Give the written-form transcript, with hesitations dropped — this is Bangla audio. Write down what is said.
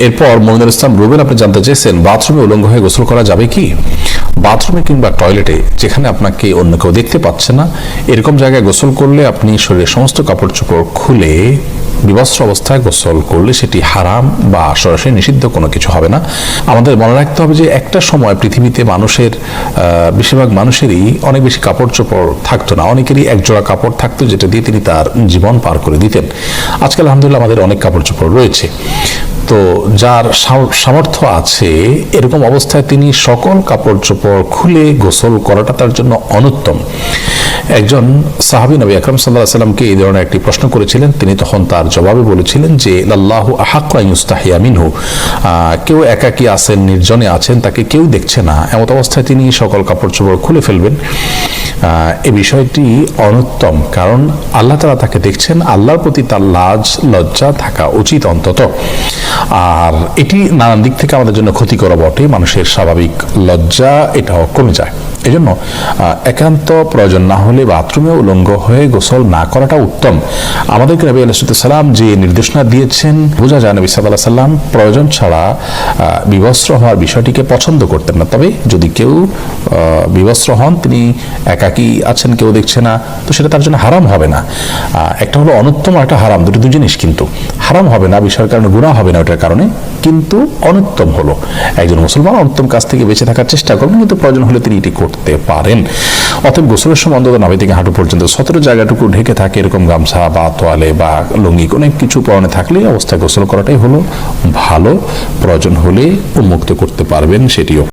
এরপর মনিরুল ইসলাম রুবেল আপনি জানতে চেয়েছেন বাথরুমে উলঙ্গ হয়ে গোসল করা যাবে কি? বাথরুমে কিংবা টয়লেটে যেখানে আপনাকে অন্য কেউ দেখতে পাচ্ছে না এরকম জায়গায় গোসল করলে আপনি শরীরের সমস্ত কাপড় চোপড় খুলে বিবস্ত্র অবস্থায় গোসল করলে সেটি হারাম বা সরাসরি নিষিদ্ধ কোনো কিছু হবে না। আমাদের মনে রাখতে হবে যে একটা সময় পৃথিবীতে মানুষের বেশিরভাগ মানুষেরই অনেক বেশি কাপড় চোপড় থাকতো না, অনেকেরই একজোড়া কাপড় থাকতো যেটা দিয়ে তিনি তার জীবন পার করে দিতেন। আজকাল আলহামদুলিল্লাহ আমাদের অনেক কাপড় চোপড় রয়েছে। তো যার সামর্থ্য আছে এরকম অবস্থায় তিনি সকল কাপড় চোপড় খুলে গোসল করাটা তার জন্য অনুত্তম। একজন সাহাবী নবী আকরাম সাল্লাল্লাহু আলাইহি ওয়াসাল্লামকে এই ধরনের একটি প্রশ্ন করেছিলেন, তিনি তখন তার জবাবে বলেছিলেন যে আল্লাহু আহাক্কু আন ইউস্তাহিয়া মিনহু, কেউ একাকী আছেন, নির্জনে আছেন, তাকে কেউ দেখছে না, এমত অবস্থায় তিনি সকল কাপড় চোপড় খুলে ফেলবেন। এই বিষয়টি অনুত্তম, কারণ আল্লাহ তাআলা তাকে দেখছেন, আল্লাহর প্রতি তার লাজ লজ্জা থাকা উচিত অন্তত। আর এটি নানান দিক থেকে আমাদের জন্য ক্ষতিকর বটে, মানুষের স্বাভাবিক লজ্জা এটাও কমে যায়। এই জন্য একান্ত প্রয়োজন না হলে বাথরুমে উলঙ্গ হয়ে গোসল না করাটা উত্তম। আমাদেরকে নবী আলাইহিস সালাম যে নির্দেশনা দিয়েছেন বোঝা যায় নবী সাল্লাল্লাহু আলাইহি সাল্লাম প্রয়োজন ছাড়া বিবস্ত্র হওয়ার বিষয়টিকে পছন্দ করতেন না। তবে যদি কেউ বিবস্ত্র হন, তিনি একাকী আছেন, কেউ দেখছে না, তো সেটা তার জন্য হারাম হবে না। একটা হলো অনুত্তম আর একটা হারাম, দুটো দুই জিনিস, কিন্তু হারাম হবে না বিষয়ের কারণে, গুনাহ হবে না ওটার কারণে, কিন্তু অনুত্তম হলো একজন মুসলমান অনুত্তম কাজ থেকে বেঁচে থাকার চেষ্টা করবেন, কিন্তু প্রয়োজন হলে তিনি এটি করতে পারেন। অতএব গোসলের সময় অন্তত নাভি থেকে হাঁটু পর্যন্ত সতেরো জায়গাটুকু ঢেকে থাকে এরকম গামছা বা তোয়ালে বা লুঙ্গি অনেক কিছু পরনে থাকলে অবস্থায় গোসল করাটাই হলো ভালো। প্রয়োজন হলে উন্মুক্ত করতে পারবেন সেটিও।